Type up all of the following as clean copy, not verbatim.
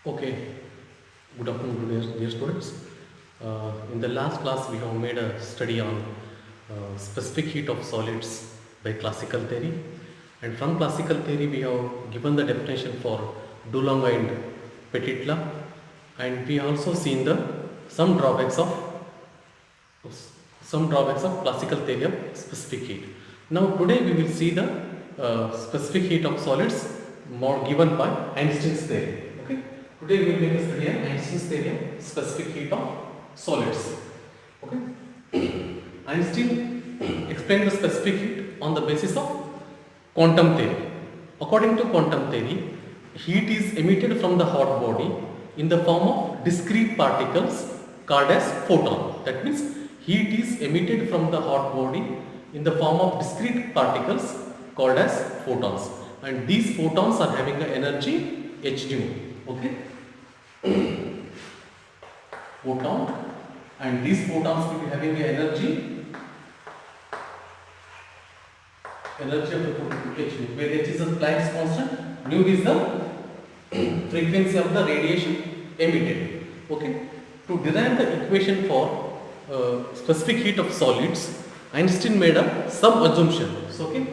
Okay, good afternoon, dear students. In the last class, we have made a study on specific heat of solids by classical theory, and from classical theory, we have given the definition for Dulong and Petitla, and we also seen the some drawbacks of classical theory of specific heat. Now, today we will see the specific heat of solids more given by Einstein's theory. Okay. Today we will make a study on Einstein's theory of specific heat of solids. Okay. Einstein explained the specific heat on the basis of quantum theory. According to quantum theory, heat is emitted from the hot body in the form of discrete particles called as photon. That means heat is emitted from the hot body in the form of discrete particles called as photons, and these photons are having an energy h nu. Okay, photon, and these photons will be having an energy of the photon h nu, where h is a Planck's constant, nu is the frequency of the radiation emitted. Okay, to derive the equation for specific heat of solids, Einstein made some assumptions. Okay,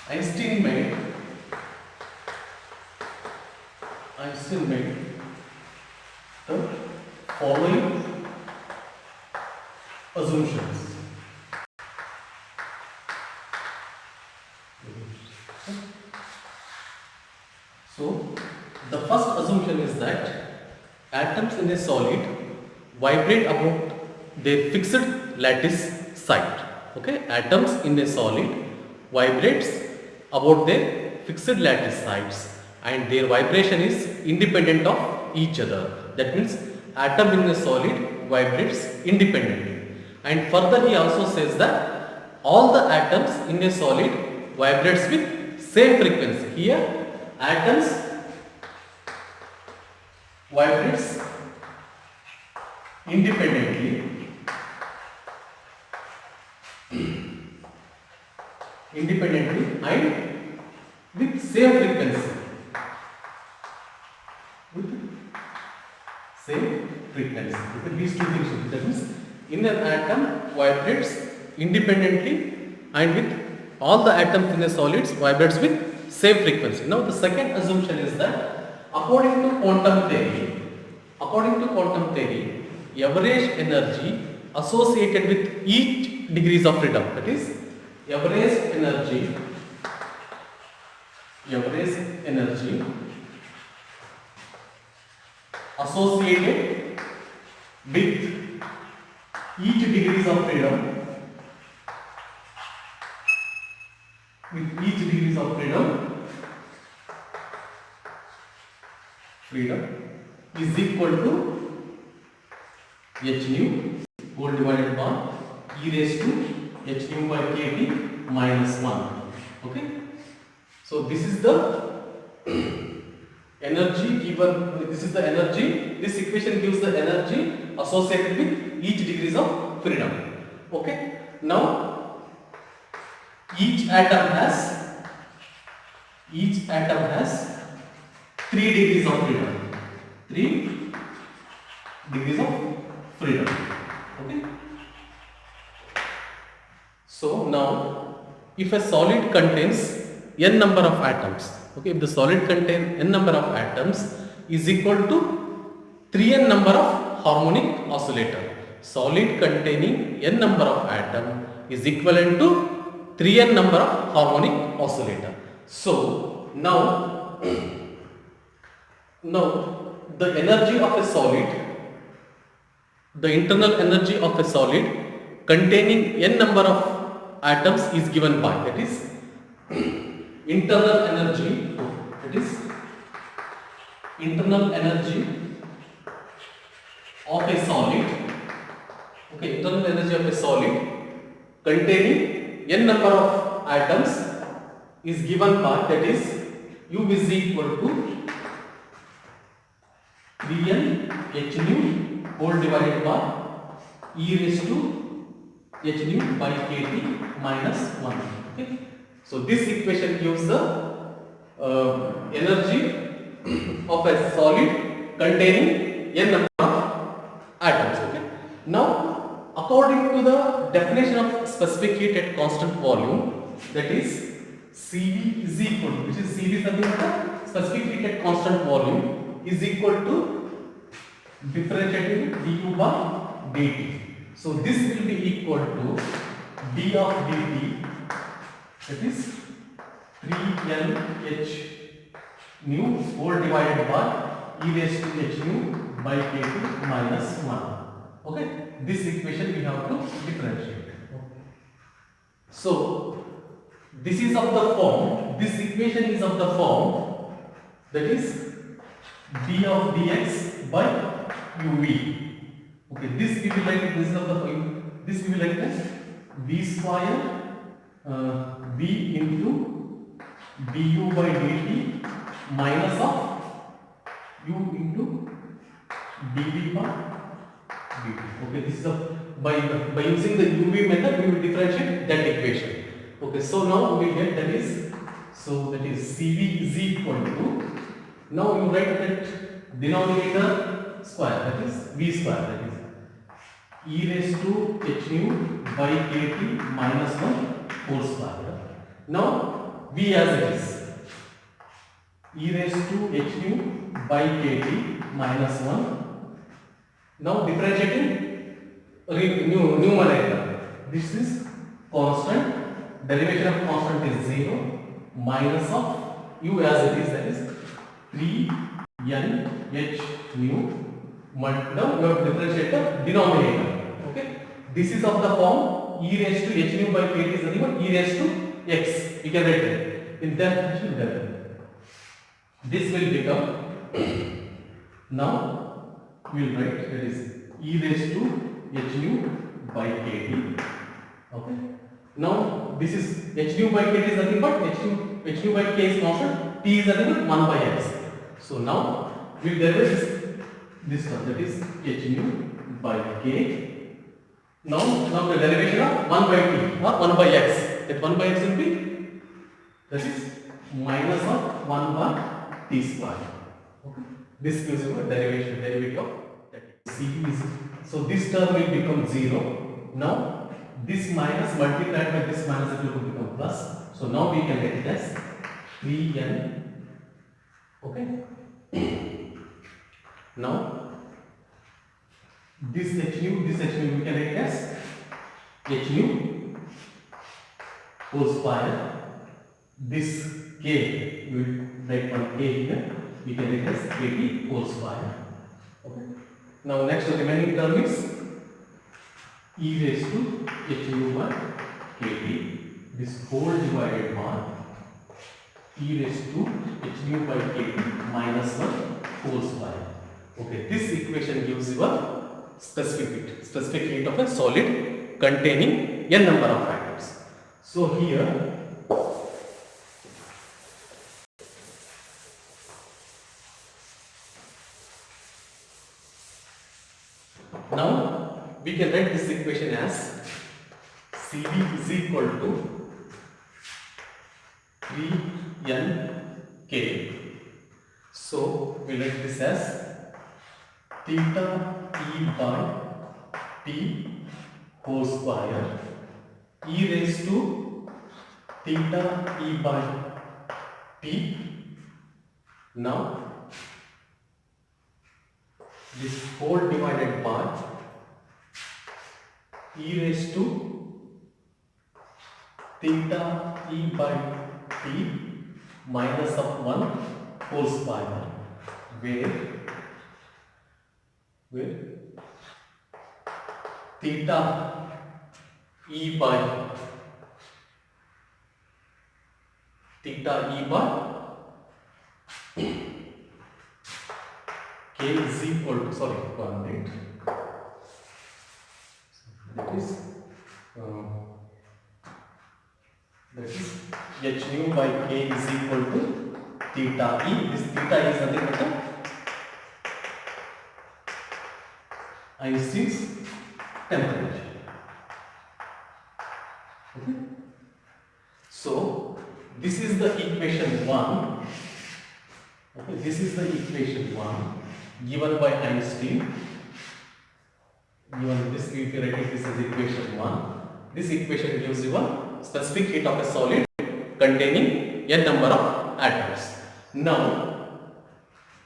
Einstein made the following assumptions. So, the first assumption is that atoms in a solid vibrate about their fixed lattice site. Okay, atoms in a solid vibrates about their fixed lattice sites, and their vibration is independent of each other. That means atom in a solid vibrates independently. And further he also says that all the atoms in a solid vibrates with same frequency. Here atoms vibrates independently and with same frequency. With these two things, that means in an atom vibrates independently and with all the atoms in a solids vibrates with same frequency. Now the second assumption is that according to quantum theory, average energy associated with each degrees of freedom, that is average energy associated with each degrees of freedom is equal to h nu whole divided by e raised to h nu by kT minus 1. Okay, so this is the energy given, this equation gives the energy associated with each degrees of freedom. Okay, now each atom has 3 degrees of freedom. 3 degrees of freedom. Okay, so now if a solid contains n number of atoms, okay, if the solid contains n number of atoms is equal to 3n number of harmonic oscillator. Solid containing n number of atom is equivalent to 3n number of harmonic oscillator. So now the energy of a solid, the internal energy of a solid containing n number of atoms is given by, that is internal energy of a solid. Okay, internal energy of a solid containing n number of atoms is given by, that is U is equal to 3n h nu whole divided by e raised to h nu by kT minus 1. Okay, so this equation gives the energy of a solid containing n number of atoms. Okay. Now, according to the definition of specific heat at constant volume, that is Cv is equal to, which is Cv is nothing but specific heat at constant volume is equal to differentiating du by dt. So this will be equal to d of dt, that is 3NH nu whole divided by e raised to h nu by k2 minus 1. Okay, this equation we have to differentiate. So this is of the form, this equation is of the form, that is d of dx by uv. Okay, this we will write, this is of the form, this we will write as v square v into du by dt minus of u into dv by dt. Okay, this is by using the uv method we will differentiate that equation. Okay, so now we get that is, so that is Cv is equal to, now you write that denominator square, that is v square, that is e raised to h nu by kt minus 1 whole square. Now v as it is e raised to h nu by kt minus 1. Now differentiating numerator, this is constant, derivation of constant is 0 minus of u as it is, that is 3NH nu. Now you have to differentiate the denominator. Okay, this is of the form e raised to h nu by kt is nothing but e raised to x. We can write it in that fashion. This will become now we will write that is e raised to h nu by kt. Okay, now this is h nu by kt is nothing but h nu by k is constant, t is nothing but 1 by x. So now we will derive this term, that is h nu by k. Now the derivation of 1 by t or 1 by x, that 1 by x will be, that is minus of 1 by t square. Okay, this gives you a derivative of that Cv is, so this term will become 0. Now this minus multiplied by this minus, it will become plus. So now we can get it as 3n. Okay, now this h nu we can write as h nu whole square. This k we will write one k here, we can write as kt whole square. Okay, now next the remaining term is e raised to h nu by kt, this whole divided by e raised to h nu by kt minus 1 whole square. Okay, this equation gives you a specific heat of a solid containing n number of atoms. So here now we can write this equation as Cv is equal to 3NK. So we write this as theta e by t whole square e raised to theta e by t. Now this whole divided by e raised to theta e by t minus of 1 whole square, where theta e by k is equal to, sorry, one minute, that is h nu by k is equal to theta e. This theta is nothing but Einstein's temperature. Okay, so this is the equation 1. Okay, this is the equation 1 given by Einstein. Given this, we can write this as equation 1. This equation gives you a specific heat of a solid containing n number of atoms. Now,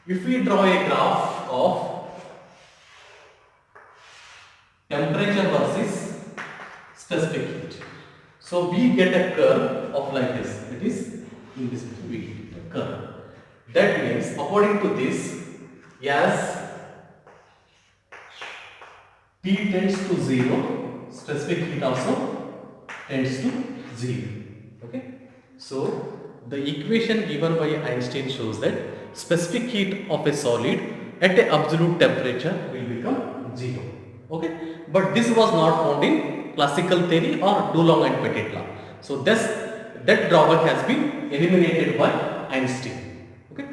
if we draw a graph of temperature versus specific heat, so we get a curve of like this. It is in this way we get a curve. That means, according to this, as T tends to 0, specific heat also tends to 0. Okay. So, the equation given by Einstein shows that specific heat of a solid at a absolute temperature will become 0. Okay. But this was not found in classical theory or Dulong and Pettit law. So, that drawback has been eliminated by Einstein. Okay.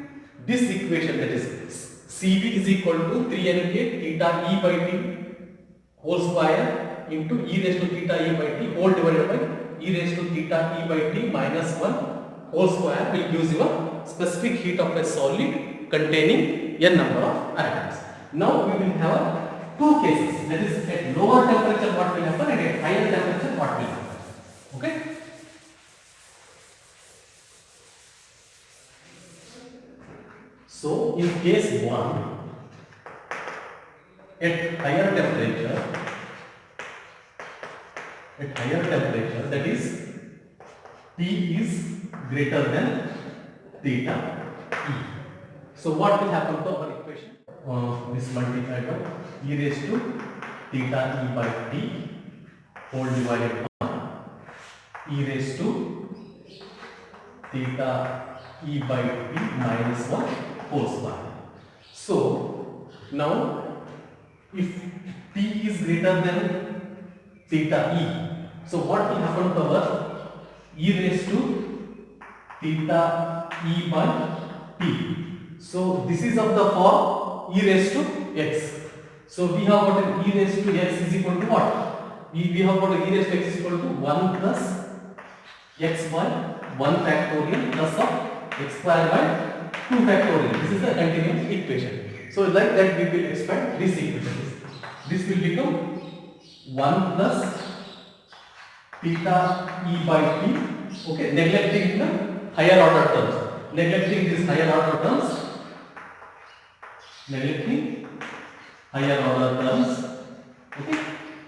This equation, that is Cv is equal to 3nk theta E by T whole square into e raised to theta E by T whole divided by e raised to theta E by T minus 1 whole square will give you a specific heat of a solid containing n number of atoms. Now we will have two cases, that is at lower temperature what will happen and at higher temperature what will happen. Okay. So in case 1, at higher temperature, that is T is greater than theta E. So what will happen to our equation? This multiplied by e raised to theta E by T whole divided by e raised to theta E by T minus 1 whole square. So now if T is greater than theta E, so what will happen to our e raised to theta E by T? So this is of the form e raised to x. So we have got an e raised to x is equal to what? We have got an e raised to x is equal to 1 plus x by 1 factorial plus of x square by 2 factorial. This is a continuous equation. So like that we will expand this equation. This will become 1 plus theta E by T. Okay, neglecting the higher order terms. Neglecting these higher order terms. Okay,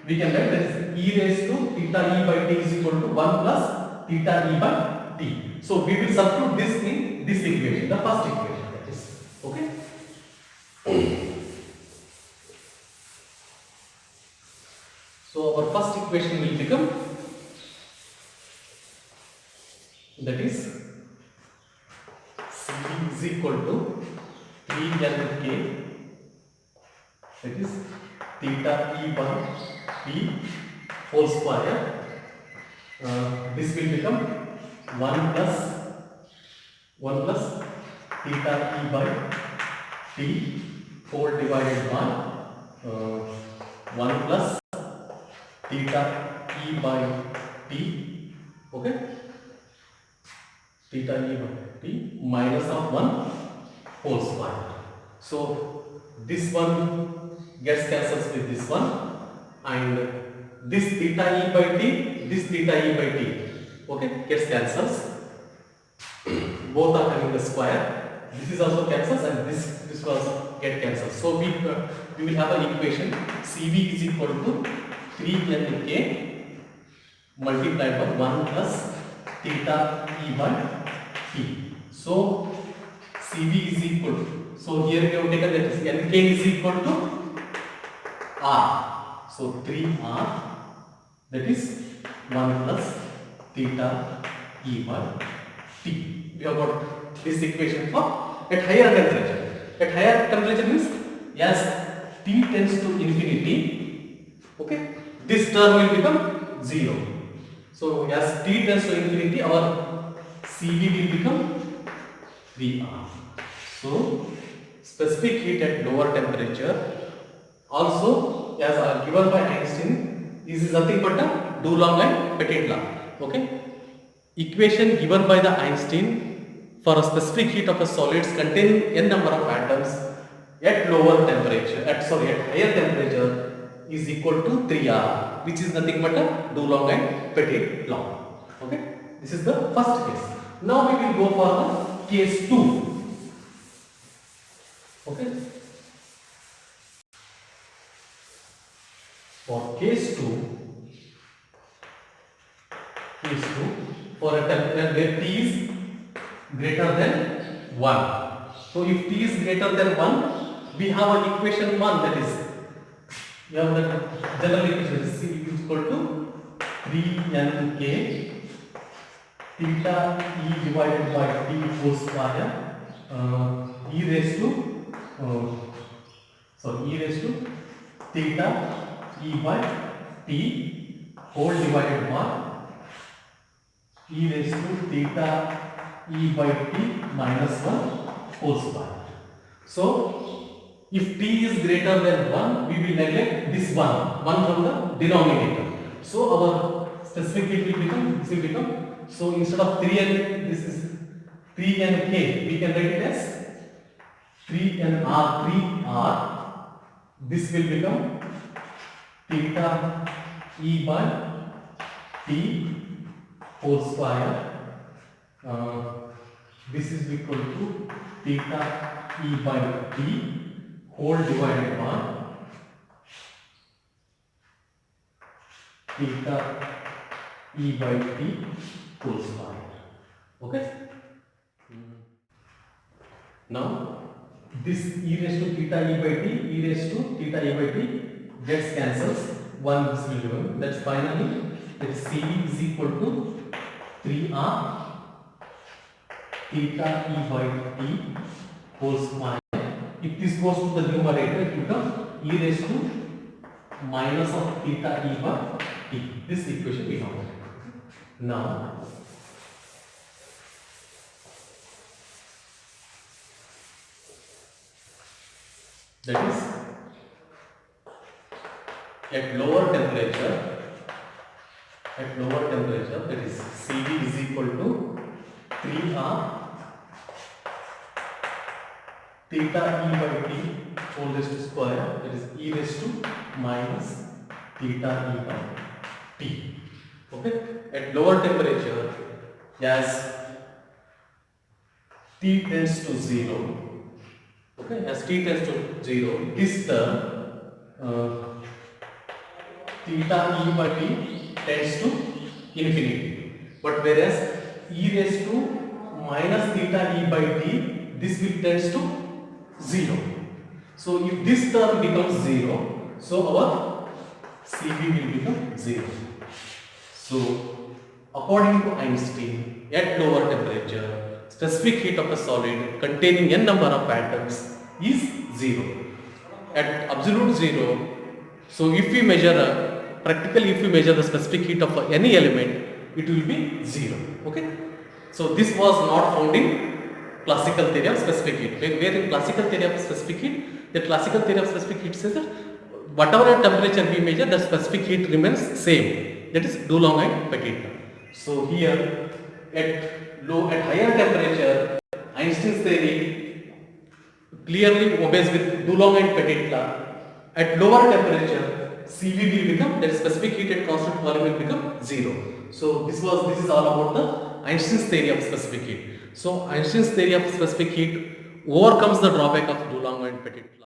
we can write that is e raised to theta E by T is equal to 1 plus theta E by T. So we will substitute this in this equation, the first equation. That is okay. So our first equation will become, that is Cv is equal to 3nk, that is theta E by T whole square. This will become 1 plus theta E by T whole divided by 1 plus theta E by T, okay, theta E by T minus of 1 whole square. So this one gets cancels with this one, and this theta E by T, this theta E by T, okay, gets cancels. Both are having the square. This is also cancels and this will also get cancelled. So we will have an equation Cv is equal to 3nk multiplied by 1 plus theta E by T. So Cv is equal to, so here we have taken that is nk is equal to R. So 3R, that is 1 plus theta E by T. We have got this equation for at higher temperature. At higher temperature means as T tends to infinity, okay, this term will become 0. So as T tends to infinity, our Cv will become 3R. So specific heat at lower temperature also, as given by Einstein, this is nothing but a Dulong and Pettit law. Okay, equation given by the Einstein for a specific heat of a solids containing n number of atoms at lower temperature, at higher temperature is equal to 3R, which is nothing but a Dulong and Petit law. Okay, this is the first case. Now we will go for the case 2. Okay, for case 2, for a temperature where T is greater than 1. So if T is greater than 1, we have an equation 1, that is, we have the general equation C is equal to 3nk theta E divided by T whole square e raised to theta E by T whole divided by e raised to theta E by T minus 1 whole square. So if T is greater than 1, we will neglect this 1 from the denominator. So our specific heat will become, this will become, so instead of 3n, this is 3nk, we can write it as 3r, this will become theta E by T whole square, this is equal to theta E by T whole divided by theta E by T whole square. Okay. Now this e raised to theta E by T, e raised to theta E by T gets cancels. 1 this will remain. That's finally that CV is equal to 3R theta E by T whole square. If this goes to the numerator, it becomes e raised to minus of theta E by T. This equation we have. Now, that is at lower temperature, that is CV is equal to 3R theta E by T whole raised to square, that is e raised to minus theta E by T. Okay, at lower temperature, as T tends to 0, okay, as T tends to 0, this term theta E by T tends to infinity, but whereas e raised to minus theta E by T, this will tends to 0. So if this term becomes 0, so our CV will become 0. So according to Einstein, at lower temperature, specific heat of a solid containing n number of atoms is 0. At absolute 0, so if we measure practically if we measure the specific heat of any element, it will be 0. Okay. So this was not found in classical theory of specific heat. Where in classical theory of specific heat, the classical theory of specific heat says that whatever temperature we measure, the specific heat remains same. That is Dulong and Petit. So here at higher temperature, Einstein's theory clearly obeys with Dulong and Petit law. At lower temperature, CV will become, that is specific heat at constant volume will become 0. So this is all about the Einstein's theory of specific heat. So Einstein's theory of specific heat overcomes the drawback of Dulong and Petit law.